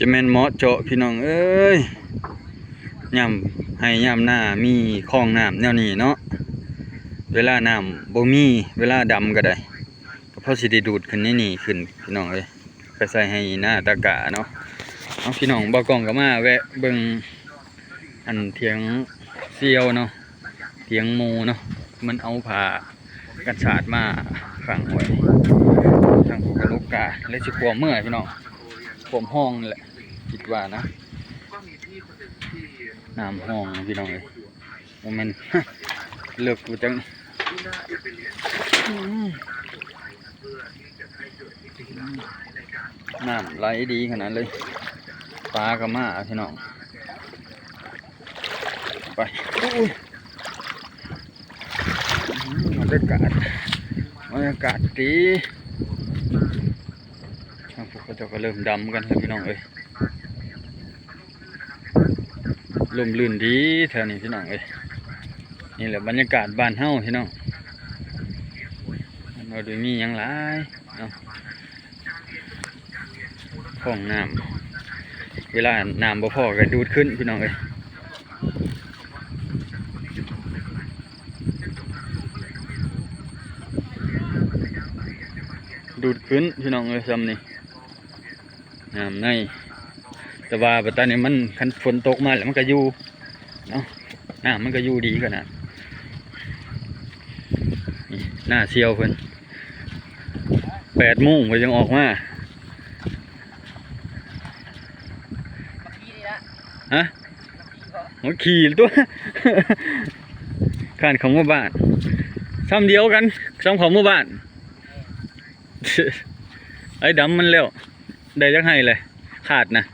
จะแม่นเหมาะเจาะพี่น้องเอ้ยย่ำให้ย่ำหน้ามีคลองน้ำแนวนี้เนาะเวลาน้ำบ่มีเวลาดำก็ได้ก็เพราะสิได้ดูดขึ้นนี่ขึ้นพี่น้องเอ้ยไปใส่ให้หน้าตะกะเนาะเอาพี่น้องบ่กล้องก็มาแวะเบิ่งอันเถียงเซียวเนาะเถียงหมูเนาะมันเอาผ้ากันสาดมาขังไว้ทางภูกระลุกกาเลยสิกลัวเมื่อยพี่น้องผมห้องนี่แหละคิดว่านะน้ำห้องพี่น้องเลยโมเมนต์เลือกกูจังน้ำไหลดีขนาดเลยปลากระมาพี่น้องไปบรรยากาศดีทางพวกเขาจะก็เริ่มดำกันแล้วพี่น้องเอ้ยลมลื่นดีแถวนี้พี่น้องเอ้ยนี่แหละบรรยากาศบ้านเฮาพี่น้องเราดูมีอย่างไรเนาะของน้ำเวลาน้ำบ่พอก็ดูดขึ้นพี่น้องเอ้ยดูดขึ้นพี่น้องเอ้ยซ้ำนี่น้ำในแต่ว่าปัตตานีมันคันฝนตกมาแล้วมันก็อยู่เนาะน้ำมันก็อยู่ดีขนาดนี่หน้าเซียวเพิ่น8 โมงเพิ่นยังออกมาฮะหัวขี่ตัวข้านของหมู่บ้านซ้ำเดียวกันซ้ำของหมู่บ้านไอ้ดำมันแล้วได้จักให้เลยขาดนะ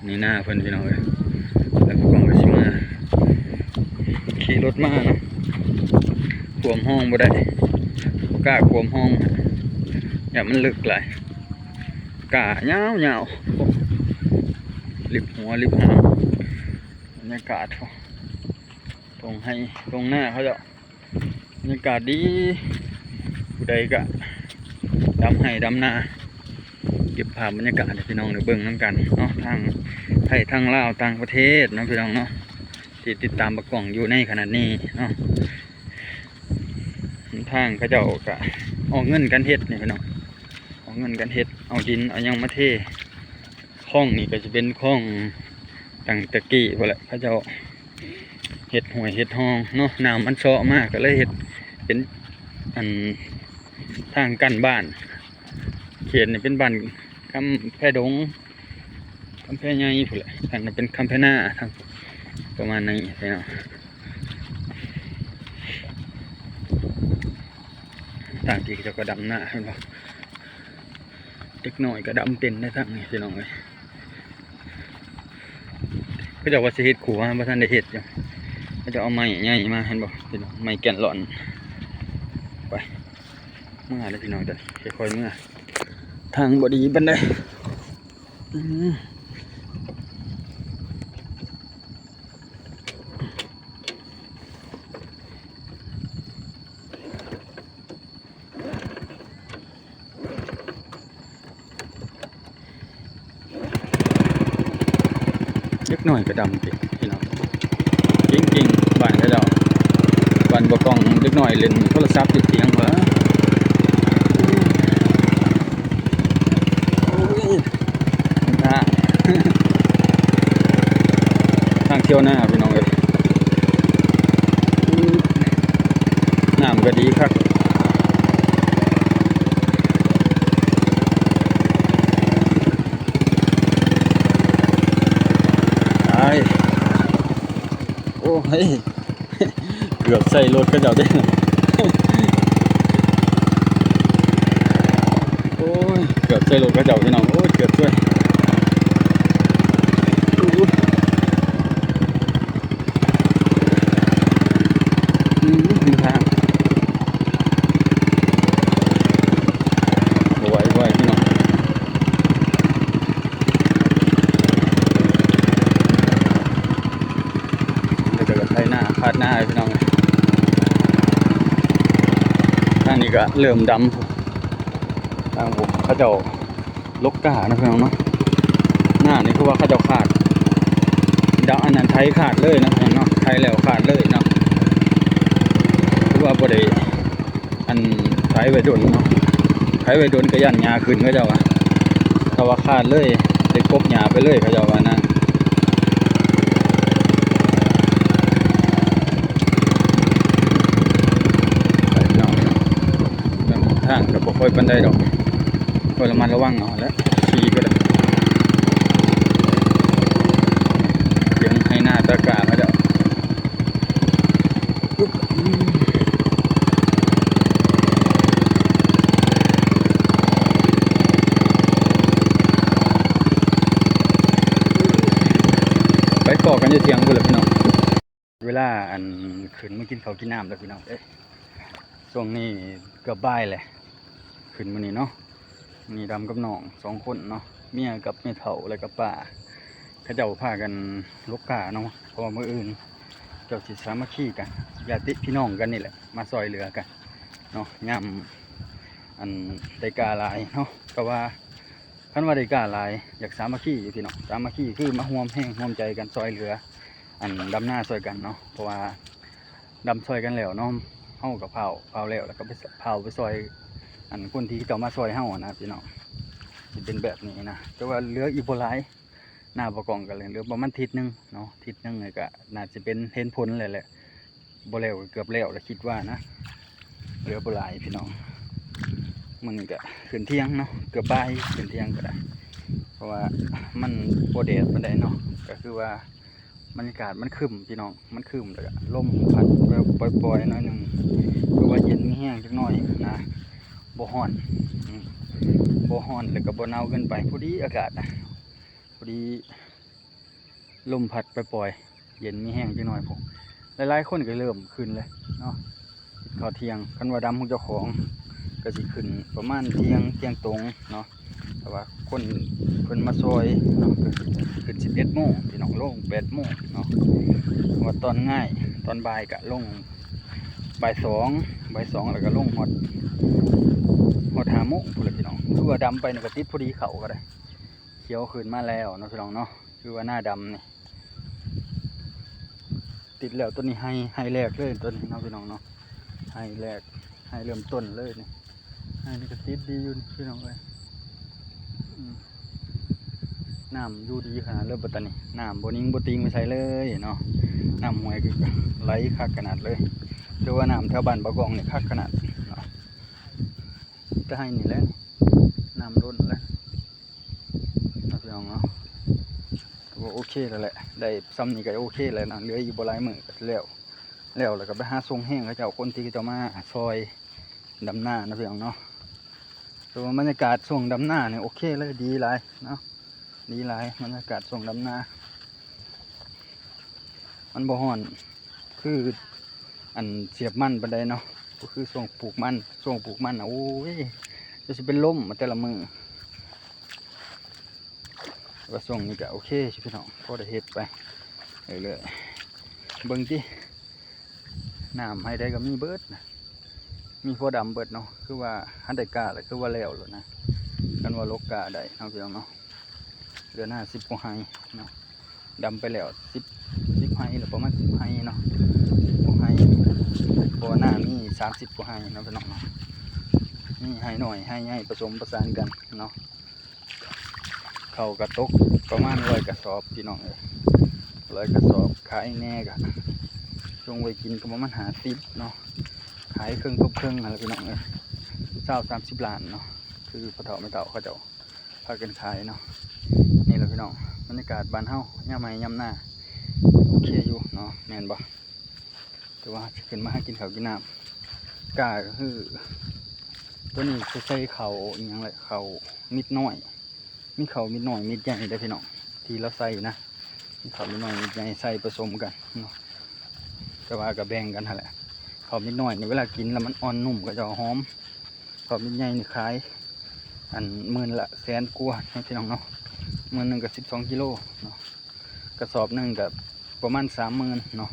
นี่หน้าเพิ่นพี่น้องเอ้ยแล้วก็กองไปสิมาขี่รถมาเนาะขวมห้องบ่ได้กล้าขวมห้องอย่ามันลึกหลายกล้าเงาลิบหัวลิบหางบรรยากาศตรงให้ตรงหน้าเขาจะบรรยากาศดีผู้ใดก็ดำให้ดำหน้าเก็บภาพบรรยากาศให้พี่น้องได้เบิ่งน้ำกันเนาะทางไทยทางลาวต่างประเทศนะพี่น้องเนาะที่ติดตามประกองอยู่ในขนาดนี้เนาะทางเขาเจ้าก็เอาเงินกันเฮ็ดนี่พี่น้องเอาเงินกันเฮ็ดเอาดินเอายังมาเทคลองนี่ก็จะเป็นคลองตั้งตะกี้พอแหละเขาเจ้าเฮ็ดห้วยเฮ็ดห้องเนาะน้ำมันเซาะมากก็เลยเฮ็ดเป็นอันทางกั้นบ้านเขียนนี่เป็นบ้านคำแพดงคำแพใหญ่พุ่นแหละทางนั้นเป็นคำแพหน้าทางประมาณนี้พี่น้องต่างที่จะก็ดำหน้าเห็นป่ะเด็กหน่อยก็ดำเป็นได้ทั้งนี้พี่น้องเลยก็จะว่าสิเฮ็ดขู่มาท่านได้เฮ็ดอยู่ก็จะเอาไม้ใหญ่มาเห็นป่ะพี่น้องไม้แก่นหล่อนไปเมื่อไรพี่น้องจะค่อยๆเมื่อทางบดีบันไดเล็กหน่อยก็ดำพี่น้องจริงๆบ้านก็เจ้าบ้านบ่กล้องเล็กหน่อยเล่นโทรศัพท์ติดเตียงเหรอทางเที่ยวหน้าพี่น้องเลยน้ำก็ดีครับโอ้ยเกือบใส่รถก็เจ้าได้โอ้ยเกือบใส่รถก็เจ้าพี่น้องโอ้ยเกือบช่วยทางไหวพี่น้องเดี๋ยวจะไถหน้าพาดหน้าพี่น้องทางนี้ก็เริ่มด ทางผมเขาเจ้าลกกานะพี่น้องเนาะหน้านี่คือว่าเขาเจ้าขาดดาวอันนั้นไทยขาดเลยนะพี่น้องเนาะไทยแล้วขาดเลยเนาะคือว่าบ่ได้อันไทยไว้โดนเนาะไทยไว้โดนก็ยันหญ้าขึ้นเขาเจ้าว่าถ้าว่าขาดเลยได้กบหญ้าไปเลยเขาเจ้าว่านะทางก็บ่ค่อยปานใดดอกก็ระมัดระวังเอาแหล้วขี่ก็ได้เสียงให้หน้าตะกร้ามาเด้อไปก่อกันอยู่เที่ยงพุ่นล่ะพี่น้องเวลาอันขึ้นมากินข้าวกินน้ำแล้วพี่น้องช่วงนี้เกือบบ่ายแหละขึ้นมื้อนี้เนาะมีดำกับน้อง2คนเนาะเมียกับเมียเฒ่าแล้วก็ป้าเขาเจ้าพากันลกกาเนาะเพราะว่ามื้ออื่นเจ้าสิสามัคคีกันญาติพี่น้องกันนี่แหละมาซอยเหลือกันเนาะยามอันได้กาหลายเนาะก็ว่าคันว่าได้กาหลายอยากสามัคคีอยู่พี่น้องสามัคคีคือมาร่วมแรงร่วมใจกันซอยเหลืออันดำหน้าซอยกันเนาะเพราะว่าดำซอยกันแล้วเนาะเฮากับเผาแล้วก็ไปเผาไปซอยอันคนที่เจ้ามาซอยเฮานะพี่น้องสิเป็นแบบนี้นะแต่ว่าเหลืออีกบ่หลายหน้าประกองกันเลยเหลือประมาณทิศนึงเนาะทิศนึงเลยก็น่าจะเป็นเห็นผลเลยแหละบ่แล้วเกือบแล้วคิดว่านะเหลือบ่หลายพี่น้องมันก็ขึ้นเที่ยงเนาะเกือบบ่ายขึ้นเที่ยงก็ได้เพราะว่ามันบ่แดดปานใดเนาะก็คือว่าบรรยากาศมันครึ้มพี่น้องมันครึ้มแล้วก็ลมพัดปล่อยๆหน่อยนึงคือว่าเย็นมีแห้งจักหน่อยนะบ่ร้อนบ่ร้อนแล้วก็บ่หนาวเกินไปพอดีอากาศนะพอดีลมพัดปล่อยๆเย็นมีแห้งจักหน่อยพวกหลายๆคนก็เริ่มขึ้นเลยเนาะข้าวเที่ยงคันว่าดำของเจ้าของก็สิขึ้นประมาณเที่ยงตรงเนาะแต่ว่าคนเพิ่นมาซอยเนาะก็ขึ้น11 โมงพี่น้องลง8 โมงเนาะว่าตอนง่ายตอนบ่ายก็ลงบ่าย2แล้วก็ลงฮอด5 โมงพุ่นล่ะพี่น้องคือว่าดำไปนี่ก็ติดพอดีเขาก็ได้เขียวขึ้นมาแล้วเนาะพี่น้องเนาะคือว่าหน้าดำนี่ติดแล้วตัวนี้ให้แรกเลยตัวนี้เนาะพี่น้องเนาะให้แรกให้เริ่มต้นเลยนี่ให้นี่ก็ติดดีอยู่พี่น้องเลยน้ำอยู่ดีขนาดเริ่มปัตตานีน้ำบ่นิ่งบ่ติงไม่ใช่เลยเนาะน้ำห้วยคือไหลคักขนาดเลยแต่ว่าน้ำแถวบ้านบะกองนี่คักขนาดเนาะจะให้นี่แหละน้ำล้นแล้วพี่น้องเนาะก็โอเคแล้วแหละได้ซ้ำนี่ก็โอเคแล้วนะเหลืออยู่บ่หลายมื้อก็แล้วก็ไปหาทรงแห้งเขาเจ้าคนที่เจ้ามาซอยดำหน้านะพี่น้องเนาะแต่ว่าบรรยากาศช่วงดำหน้าเนี่ยโอเคเลยดีหลายเนาะดีหลายบรรยากาศช่วงดำหน้ามันบ่ฮ้อนคืออันเสียบมันปานใดเนาะก็คือช่วงปลูกมันโอ้ยจะสิเป็นลมมาแต่ละมือว่าช่วงนี้ก็โอเคใช่พี่น้องพอได้เฮ็ดไปเรื่อยๆเบิ่งติน้ำให้ได้ก็มีเบิดนะมีพอดำเบิดเนาะคือว่าหันได้กาแล้วคือว่าแล้วนะกันว่าลกกาได้เนาะพี่น้องเนาะเดือนหน้า10 กว่าไฮเนาะดำไปแล้ว10 ไฮหรือประมาณ10 ไฮเนาะ10 กว่าไฮพอหน้ามี30 กว่าไฮเนาะพี่น้องเนาะนี่ไฮหน่อยไฮใหญ่ผสมประสานกันเนาะเขากระตกประมาณ100 กระสอบพี่น้อง100 กระสอบขายแน่กะช่วงไว้กินก็ประมาณ50เนาะขายเครื่องอะไรพี่น้อง30 ล้านเนาะคือพอเฒ่าไม่เฒ่าเขาเจ้าพากันขายเนาะนี่แหละพี่น้องบรรยากาศบ้านเฮาย่ำไม้ย่ำหน้าโอเคอยู่เนาะแม่นบ่แต่ว่าขึ้นมาให้กินข้าวกินน้ำกาก็คือตัวนี้จะใส่ข้าวอีกอย่างไรข้าวมิดน้อยมีข้าวมิดน้อยมิดใหญ่ได้พี่น้องที่เราใส่นะมีข้าวมิดน้อยมิดใหญ่ใส่ผสมกันเนาะก็ว่ากับแบ่งกันนั่นแหละข้าวมิดน้อยในเวลากินแล้วมันอ่อนนุ่มก็จะหอมข้าวมิดใหญ่นี่ขายอันมื้อละ100,000 กว่าพี่น้องเนาะมื้อนึงก็12 กิโลเนาะกระสอบนึงก็ประมาณ30,000เนาะ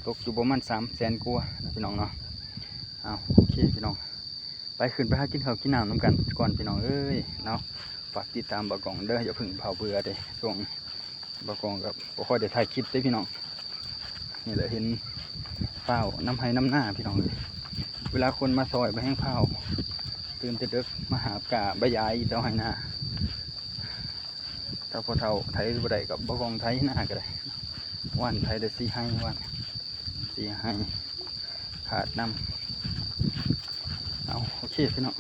ตกอยู่ประมาณ300,000 กว่าพี่น้องเนาะโอเคพี่น้อง ไปขึ้นไปหากินข้าวกินน้ำน้ำกันก่อนพี่น้องเอ้ยเนาะฝากติดตามบ่กล่องเด้ออย่าเพึ่งเผาเบื่อเด้ช่วงบ่กล่องกับบ่ค่อยได้ถ่ายคลิปเด้พี่น้องนี่แหละเห็นเฝ้าน้ำให้น้ำหน้าพี่น้องเลยเวลาคนมาซอยไปแห้งเผาตื่นแต่ดึกมาหากาใบยายเต้าให้หน้าถ้าพอเท่าไทยบ่ได้กับบ่กล่องไทยหน้าก็ได้วันไทยได้4 ให้วัน4 ให้ขาดน้ำเอาโอเคพี่น้อง